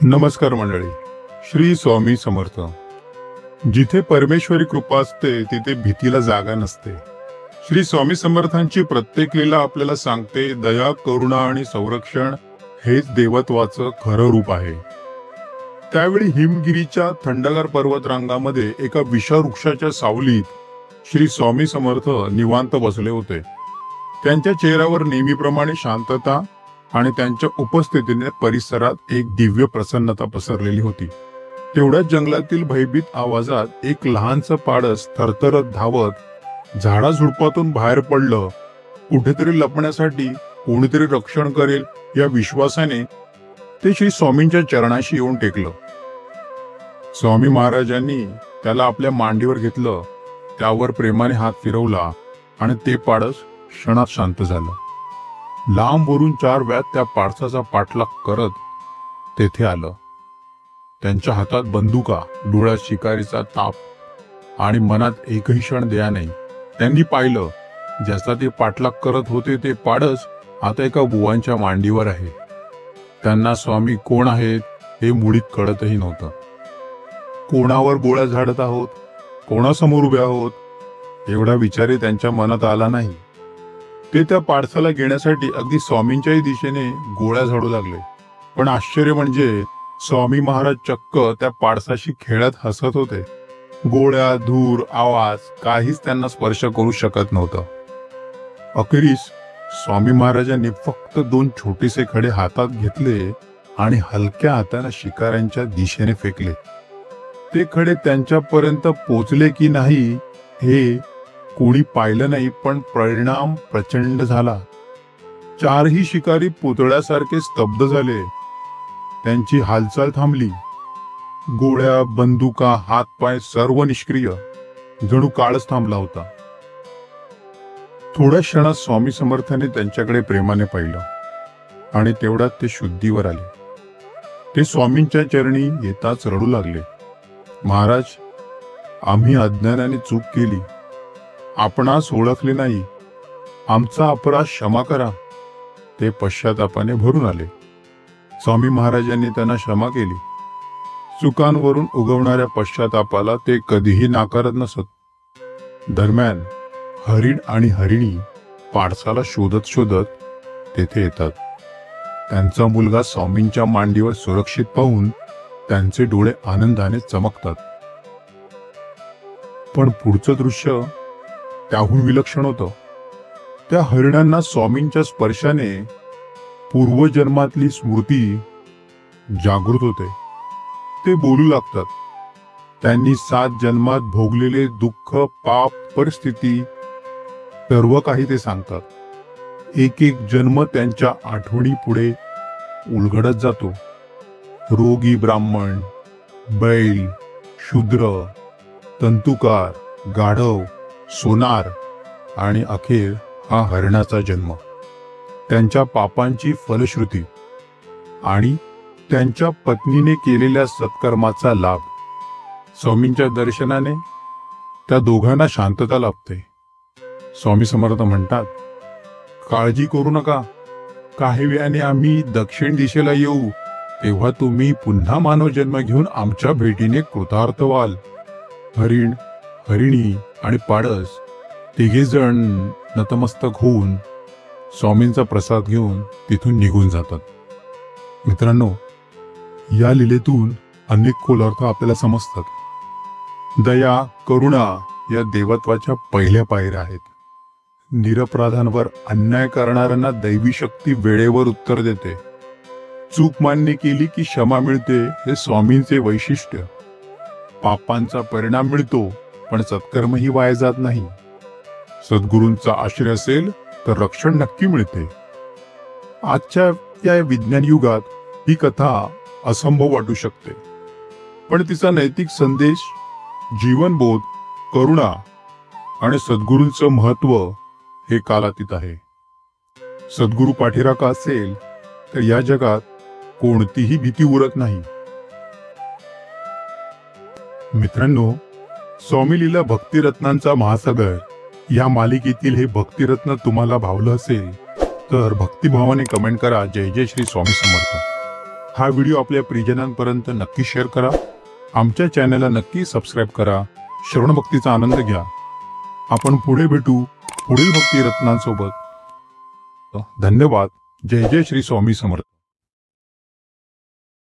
नमस्कार मंडळी. श्री स्वामी समर्थ. जिथे परमेश्वरी कृपा असते तिथे भीतीला जागा नसते. श्री स्वामी समर्थांची प्रत्येक लीला आपल्याला सांगते दया, करुणा आणि संरक्षण हेच देवत्वाचं खरं रूप आहे. त्यावेळी हिमगिरीच्या थंडगार पर्वतरांगामध्ये एका विशाल वृक्षाच्या सावलीत श्री स्वामी समर्थ निवांत बसले होते. त्यांच्या चेहऱ्यावर नेहमीप्रमाणे शांतता आणि त्यांच्या उपस्थितीने परिसरात एक दिव्य प्रसन्नता पसरलेली होती. तेवढ्याच जंगलातील भयभीत आवाजात एक लहानसं पाडस थरथरत धावत झाडाझुडपातून बाहेर पडलं. कुठेतरी लपण्यासाठी कोणीतरी रक्षण करेल या विश्वासाने ते श्री स्वामींच्या चरणाशी येऊन टेकलं. स्वामी महाराजांनी त्याला आपल्या मांडीवर घेतलं, त्यावर प्रेमाने हात फिरवला आणि ते पाडस क्षणात शांत झालं. लांबवरून 4 व्यात त्या पाडसाचा पाठलाग करत तेथे आलं. त्यांच्या हातात बंदुका, डोळ्यात शिकारीचा ताप आणि मनात एकही क्षण दया नाही. त्यांनी पाहिलं ज्याचा ते पाठलाग करत होते ते पाडस आता एका बुवांच्या मांडीवर आहे. त्यांना स्वामी कोण आहेत हे मुळीत कळतही नव्हतं. कोणावर गोळ्या झाडत आहोत, कोणासमोर उभे आहोत एवढा विचारही त्यांच्या मनात आला नाही. ते त्या पाडसाला घेण्यासाठी अगदी स्वामींच्याही दिशेने गोळ्या झाडू लागले. पण आश्चर्य म्हणजे स्वामी महाराज चक्क त्या पाडसाशी खेळत हसत होते. गोळ्या, धूर, आवाज काहीच त्यांना स्पर्श करू शकत नव्हतं. अखेरीस स्वामी महाराजांनी फक्त 2 छोटेसे खडे हातात घेतले आणि हलक्या हाताने शिकाऱ्यांच्या दिशेने फेकले. ते खडे त्यांच्यापर्यंत पोचले की नाही हे कोणी पाहिलं नाही, पण परिणाम प्रचंड झाला. 4ही शिकारी पुतळ्यासारखे स्तब्ध झाले. त्यांची हालचाल थांबली. गोळ्या, बंदुका, हातपाय सर्व निष्क्रिय, जणू काळच थांबला होता. थोड्या क्षणात स्वामी समर्थाने त्यांच्याकडे प्रेमाने पाहिलं आणि तेवढ्यात ते शुद्धीवर आले. ते स्वामींच्या चरणी येताच रडू लागले. महाराज, आम्ही अज्ञानाने चूक केली, आपणास ओळखले नाही, आमचा अपराध क्षमा करा. ते पश्चातापाने भरून आले. स्वामी महाराजांनी त्यांना क्षमा केली. चुकांवरून उगवणाऱ्या पश्चातापाला ते कधीही नाकारत नसत. दरम्यान हरिण आणि हरिणी पाडसाला शोधत शोधत तेथे येतात. त्यांचा मुलगा स्वामींच्या मांडीवर सुरक्षित पाहून त्यांचे डोळे आनंदाने चमकतात. पण पुढचं दृश्य त्याहून विलक्षण होतं. त्या हरिणांना स्वामींच्या स्पर्शाने पूर्वजन्मातली स्मृती जागृत होते. ते बोलू लागतात. त्यांनी 7 जन्मात भोगलेले दुःख, पाप, परिस्थिती सर्व काही ते सांगतात. एक एक जन्म त्यांच्या आठवणी पुढे उलगडत जातो. रोगी ब्राह्मण, बैल, शूद्र, तंतुकार, गाढव, सोनार आणि अखेर हा हरिणाचा जन्म. त्यांच्या पापांची फलश्रुती आणि त्यांच्या पत्नीने केलेल्या सत्कर्माचा लाभ. स्वामींच्या दर्शनाने त्या दोघांना शांतता लाभते. स्वामी समर्थ म्हणतात, काळजी करू नका, काही वेळाने आम्ही दक्षिण दिशेला येऊ, तेव्हा तुम्ही पुन्हा मानव जन्म घेऊन आमच्या भेटीने कृतार्थ व्हाल. हरिण, हरिणी आणि पाडस तिघे जण नतमस्तक होऊन स्वामींचा प्रसाद घेऊन तिथून निघून जातात. मित्रांनो, या लीलेतून अनेक खोल अर्थ आपल्याला समजतात. दया, करुणा या देवत्वाच्या पहिल्या पायऱ्या आहेत. निरपराधांवर अन्याय करणाऱ्यांना दैवी शक्ती वेळेवर उत्तर देते. चूक मान्य केली की क्षमा मिळते, हे स्वामींचे वैशिष्ट्य. पापांचा परिणाम मिळतो, पण सत्कर्मही वाया जात नाही. सद्गुरूंचा आश्रय असेल तर रक्षण नक्की मिळते. आजच्या या विज्ञान युगात ही कथा असंभव वाटू शकते, पण तिचा नैतिक संदेश, जीवनबोध, करुणा आणि सद्गुरूंचं महत्व हे कालातीत आहे. सद्गुरू पाठीराखा असेल तर या जगात कोणतीही भीती उरत नाही. मित्रांनो, स्वामी लीला भक्तिरत्नांचा महासागर या मालिकेतील हे भक्तिरत्न तुम्हाला भावलं असेल तर भक्तिभावाने कमेंट करा. जय जय श्री स्वामी समर्थ. हा व्हिडिओ आपल्या प्रियजनांपर्यंत नक्की शेअर करा. आमच्या चॅनलला नक्की सबस्क्राईब करा. श्रवण भक्तीचा आनंद घ्या. आपण पुढे भेटू पुढील भक्ती रत्नांसोबत. धन्यवाद. जय जय श्री स्वामी समर्थ.